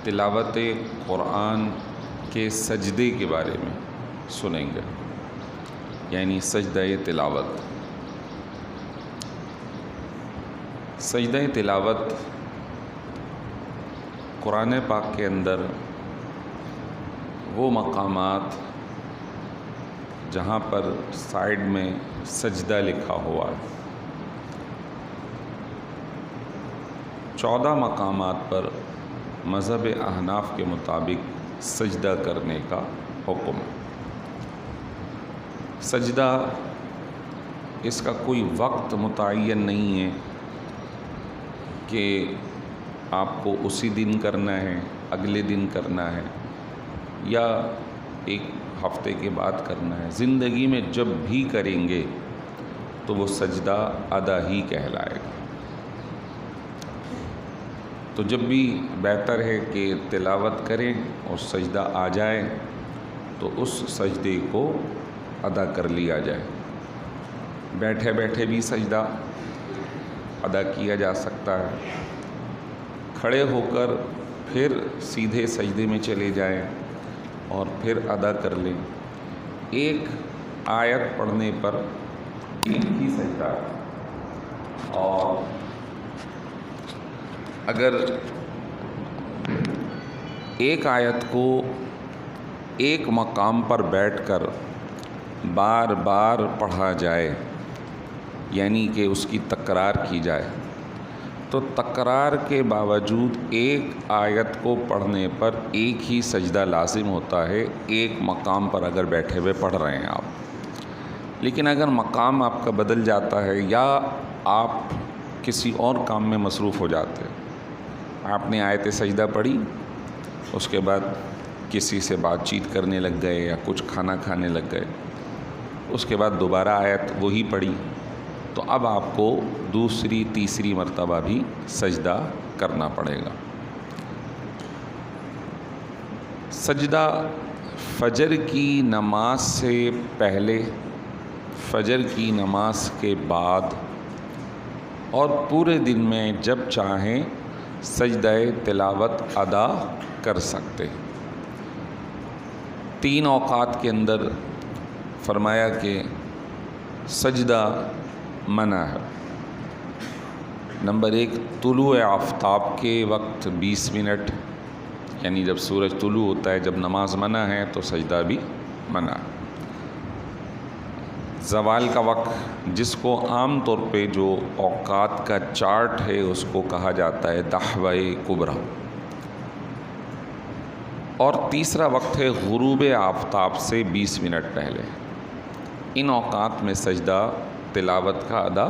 تلاوت قرآن کے سجدے کے بارے میں سنیں گے، یعنی سجدہ تلاوت۔ سجدہ تلاوت قرآن پاک کے اندر وہ مقامات جہاں پر سائیڈ میں سجدہ لکھا ہوا ہے، 14 مقامات پر مذہب احناف کے مطابق سجدہ کرنے کا حکم ہے۔ سجدہ اس کا کوئی وقت متعین نہیں ہے کہ آپ کو اسی دن کرنا ہے، اگلے دن کرنا ہے یا ایک ہفتے کے بعد کرنا ہے۔ زندگی میں جب بھی کریں گے تو وہ سجدہ ادا ہی کہلائے گا۔ تو جب بھی بہتر ہے کہ تلاوت کریں اور سجدہ آ جائے تو اس سجدے کو ادا کر لیا جائے۔ بیٹھے بیٹھے بھی سجدہ ادا کیا جا سکتا ہے، کھڑے ہو کر پھر سیدھے سجدے میں چلے جائیں اور پھر ادا کر لیں۔ ایک آیت پڑھنے پر ایک ہی سجدہ ہے، اور اگر ایک آیت کو ایک مقام پر بیٹھ کر بار بار پڑھا جائے، یعنی کہ اس کی تکرار کی جائے، تو تکرار کے باوجود ایک آیت کو پڑھنے پر ایک ہی سجدہ لازم ہوتا ہے، ایک مقام پر اگر بیٹھے ہوئے پڑھ رہے ہیں آپ۔ لیکن اگر مقام آپ کا بدل جاتا ہے یا آپ کسی اور کام میں مصروف ہو جاتے ہیں، آپ نے آیت سجدہ پڑھی، اس کے بعد کسی سے بات چیت کرنے لگ گئے یا کچھ کھانا کھانے لگ گئے، اس کے بعد دوبارہ آیت وہی پڑھی، تو اب آپ کو دوسری تیسری مرتبہ بھی سجدہ کرنا پڑے گا۔ سجدہ فجر کی نماز سے پہلے، فجر کی نماز کے بعد اور پورے دن میں جب چاہیں سجدہ تلاوت ادا کر سکتے۔ 3 اوقات کے اندر فرمایا کہ سجدہ منع ہے۔ نمبر 1، طلوع آفتاب کے وقت 20 منٹ، یعنی جب سورج طلوع ہوتا ہے، جب نماز منع ہے تو سجدہ بھی منع ہے۔ زوال کا وقت، جس کو عام طور پہ جو اوقات کا چارٹ ہے اس کو کہا جاتا ہے دحوہ کبریٰ۔ اور تیسرا وقت ہے غروب آفتاب سے 20 منٹ پہلے۔ ان اوقات میں سجدہ تلاوت کا ادا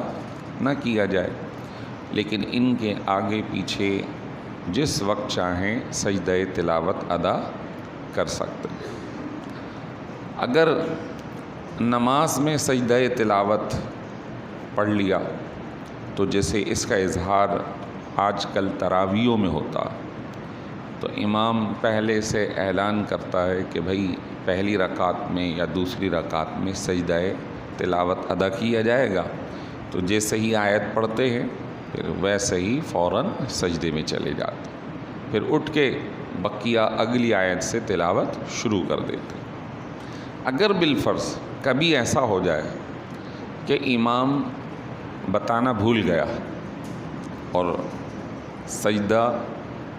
نہ کیا جائے، لیکن ان کے آگے پیچھے جس وقت چاہیں سجدہ تلاوت ادا کر سکتے۔ اگر نماز میں سجدہ تلاوت پڑھ لیا تو جیسے اس کا اظہار آج کل تراویحوں میں ہوتا، تو امام پہلے سے اعلان کرتا ہے کہ بھئی پہلی رکعت میں یا دوسری رکعت میں سجدہ تلاوت ادا کیا جائے گا، تو جیسے ہی آیت پڑھتے ہیں پھر ویسے ہی فوراً سجدے میں چلے جاتے، پھر اٹھ کے بقیہ اگلی آیت سے تلاوت شروع کر دیتے۔ اگر بالفرض کبھی ایسا ہو جائے کہ امام بتانا بھول گیا اور سجدہ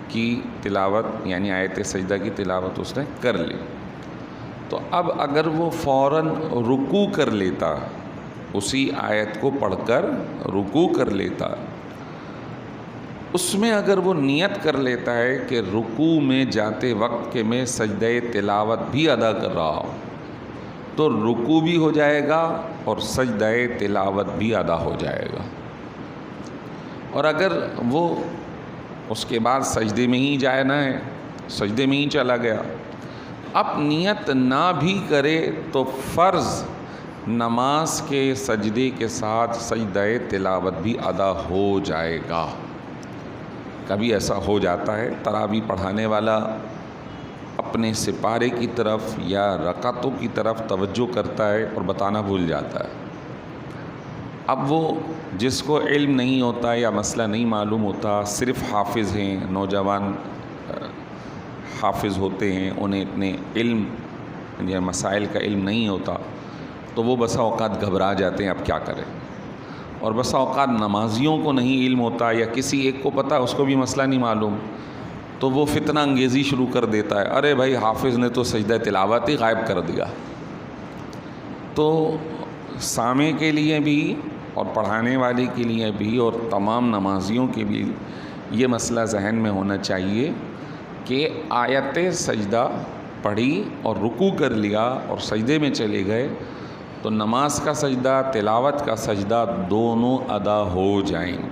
کی تلاوت یعنی آیت سجدہ کی تلاوت اس نے کر لی، تو اب اگر وہ فوراً رکوع کر لیتا، اسی آیت کو پڑھ کر رکوع کر لیتا، اس میں اگر وہ نیت کر لیتا ہے کہ رکوع میں جاتے وقت کہ میں سجدہ تلاوت بھی ادا کر رہا ہوں، تو رکوع بھی ہو جائے گا اور سجدہ تلاوت بھی ادا ہو جائے گا۔ اور اگر وہ اس کے بعد سجدے میں ہی جانا ہے، سجدے میں ہی چلا گیا، اب نیت نہ بھی کرے تو فرض نماز کے سجدے کے ساتھ سجدہ تلاوت بھی ادا ہو جائے گا۔ کبھی ایسا ہو جاتا ہے تراویح پڑھانے والا اپنے سپارے کی طرف یا رکعتوں کی طرف توجہ کرتا ہے اور بتانا بھول جاتا ہے۔ اب وہ جس کو علم نہیں ہوتا یا مسئلہ نہیں معلوم ہوتا، صرف حافظ ہیں، نوجوان حافظ ہوتے ہیں انہیں اتنے علم یا مسائل کا علم نہیں ہوتا، تو وہ بسا اوقات گھبرا جاتے ہیں اب کیا کریں، اور بسا اوقات نمازیوں کو نہیں علم ہوتا یا کسی ایک کو پتہ اس کو بھی مسئلہ نہیں معلوم، تو وہ فتنہ انگیزی شروع کر دیتا ہے، ارے بھائی حافظ نے تو سجدہ تلاوت ہی غائب کر دیا۔ تو سامع کے لیے بھی اور پڑھانے والے کے لیے بھی اور تمام نمازیوں کے بھی یہ مسئلہ ذہن میں ہونا چاہیے کہ آیت سجدہ پڑھی اور رکوع کر لیا اور سجدے میں چلے گئے تو نماز کا سجدہ، تلاوت کا سجدہ دونوں ادا ہو جائیں گے۔